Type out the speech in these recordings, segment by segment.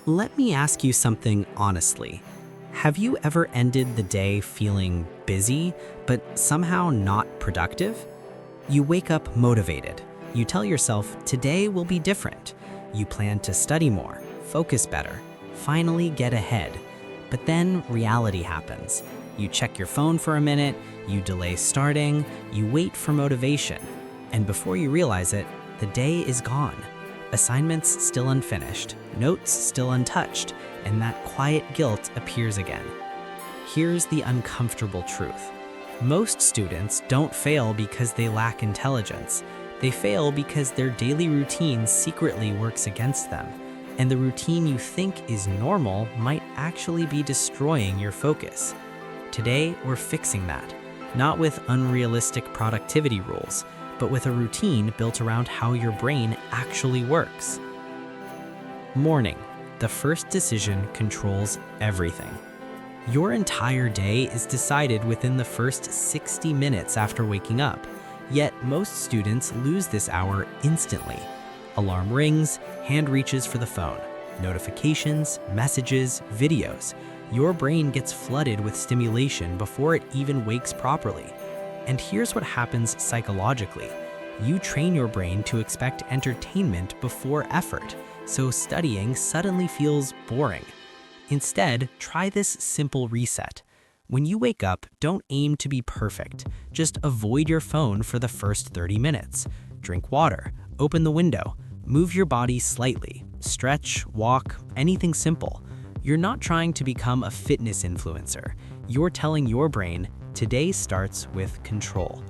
Let me ask you something honestly. Have you ever ended the day feeling busy, but somehow not productive? You wake up motivated. You tell yourself today will be different. You plan to study more, focus better, finally get ahead. But then reality happens. You check your phone for a minute, you delay starting, you wait for motivation. And before you realize it, the day is gone. Assignments still unfinished, notes still untouched, and that quiet guilt appears again. Here's the uncomfortable truth. Most students don't fail because they lack intelligence. They fail because their daily routine secretly works against them. And the routine you think is normal might actually be destroying your focus. Today, we're fixing that, not with unrealistic productivity rules, but with a routine built around how your brain actually works. Morning. The first decision controls everything. Your entire day is decided within the first 60 minutes after waking up, yet most students lose this hour instantly. Alarm rings, hand reaches for the phone, notifications, messages, videos. Your brain gets flooded with stimulation before it even wakes properly. And here's what happens psychologically. You train your brain to expect entertainment before effort, so studying suddenly feels boring. Instead, try this simple reset. When you wake up, don't aim to be perfect. Just avoid your phone for the first 30 minutes. Drink water, open the window, move your body slightly, stretch, walk, anything simple. You're not trying to become a fitness influencer. You're telling your brain, today starts with control.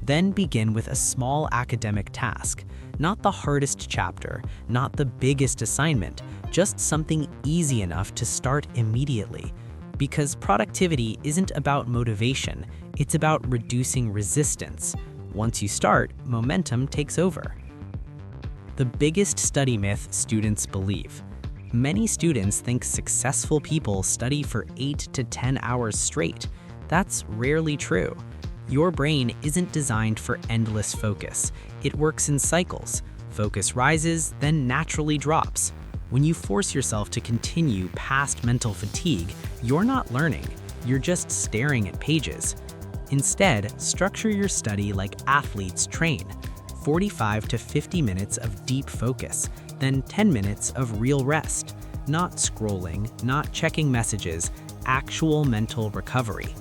Then begin with a small academic task, not the hardest chapter, not the biggest assignment, just something easy enough to start immediately. Because productivity isn't about motivation, it's about reducing resistance. Once you start, momentum takes over. The biggest study myth students believe. Many students think successful people study for 8 to 10 hours straight. That's rarely true. Your brain isn't designed for endless focus. It works in cycles. Focus rises, then naturally drops. When you force yourself to continue past mental fatigue, you're not learning. You're just staring at pages. Instead, structure your study like athletes train. 45 to 50 minutes of deep focus, then 10 minutes of real rest. Not scrolling, not checking messages, actual mental recovery.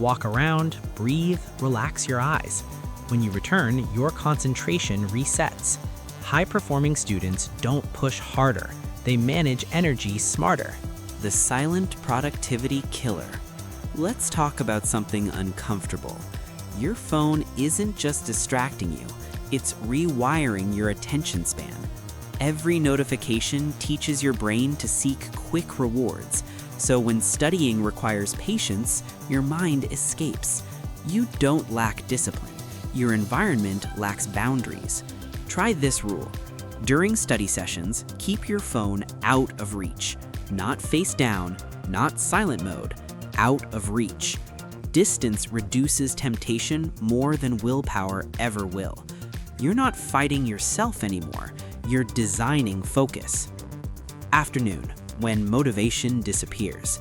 Walk around, breathe, relax your eyes. When you return, your concentration resets. High-performing students don't push harder. They manage energy smarter. The silent productivity killer. Let's talk about something uncomfortable. Your phone isn't just distracting you, it's rewiring your attention span. Every notification teaches your brain to seek quick rewards. So when studying requires patience, your mind escapes. You don't lack discipline. Your environment lacks boundaries. Try this rule. During study sessions, keep your phone out of reach. Not face down, not silent mode, out of reach. Distance reduces temptation more than willpower ever will. You're not fighting yourself anymore. You're designing focus. Afternoon. When motivation disappears.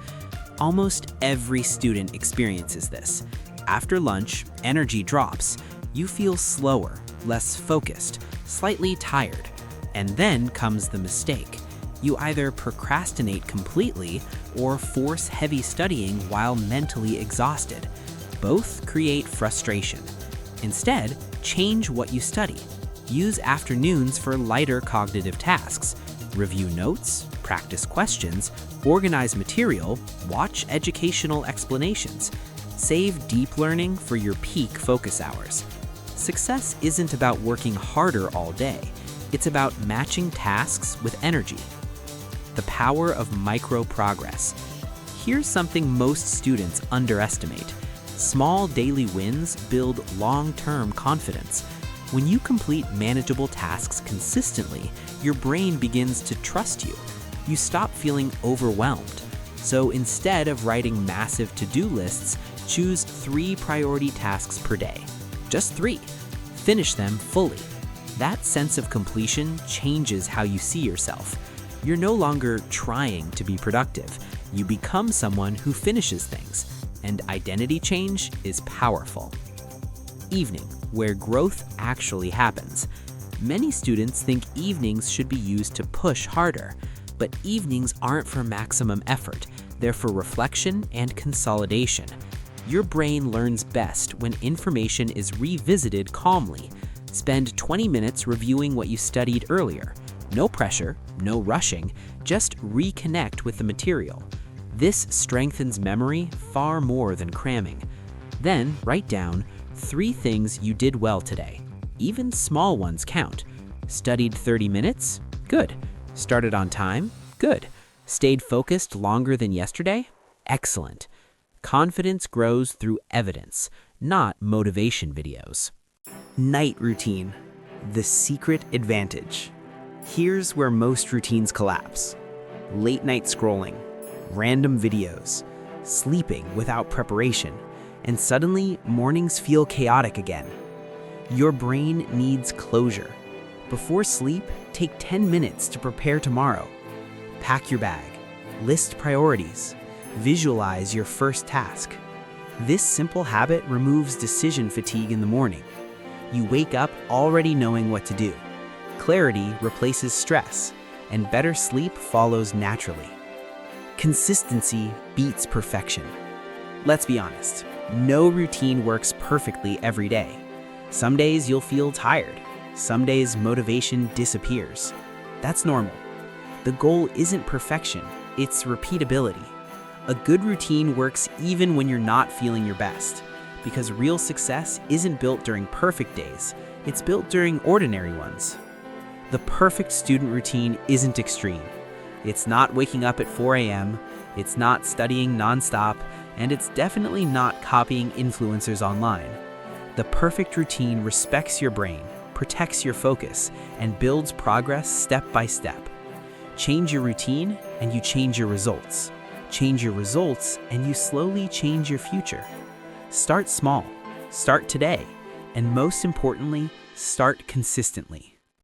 Almost every student experiences this. After lunch, energy drops. You feel slower, less focused, slightly tired. And then comes the mistake. You either procrastinate completely or force heavy studying while mentally exhausted. Both create frustration. Instead, change what you study. Use afternoons for lighter cognitive tasks. Review notes, practice questions, organize material, watch educational explanations. Save deep learning for your peak focus hours. Success isn't about working harder all day. It's about matching tasks with energy. The power of micro progress. Here's something most students underestimate. Small daily wins build long-term confidence. When you complete manageable tasks consistently, your brain begins to trust you. You stop feeling overwhelmed. So instead of writing massive to-do lists, choose 3 priority tasks per day. Just 3. Finish them fully. That sense of completion changes how you see yourself. You're no longer trying to be productive. You become someone who finishes things, and identity change is powerful. Evening, where growth actually happens. Many students think evenings should be used to push harder, but evenings aren't for maximum effort. They're for reflection and consolidation. Your brain learns best when information is revisited calmly. Spend 20 minutes reviewing what you studied earlier. No pressure, no rushing, just reconnect with the material. This strengthens memory far more than cramming. Then write down 3 things you did well today. Even small ones count. Studied 30 minutes? Good. Started on time? Good. Stayed focused longer than yesterday? Excellent. Confidence grows through evidence, not motivation videos. Night routine, the secret advantage. Here's where most routines collapse. Late night scrolling, random videos, sleeping without preparation, and suddenly mornings feel chaotic again. Your brain needs closure. Before sleep, take 10 minutes to prepare tomorrow. Pack your bag, list priorities, visualize your first task. This simple habit removes decision fatigue in the morning. You wake up already knowing what to do. Clarity replaces stress, and better sleep follows naturally. Consistency beats perfection. Let's be honest, no routine works perfectly every day. Some days you'll feel tired. Some days motivation disappears. That's normal. The goal isn't perfection, it's repeatability. A good routine works even when you're not feeling your best, because real success isn't built during perfect days, it's built during ordinary ones. The perfect student routine isn't extreme. It's not waking up at 4 a.m., it's not studying nonstop, and it's definitely not copying influencers online. The perfect routine respects your brain, protects your focus, and builds progress step by step. Change your routine, and you change your results. Change your results, and you slowly change your future. Start small, start today, and most importantly, start consistently.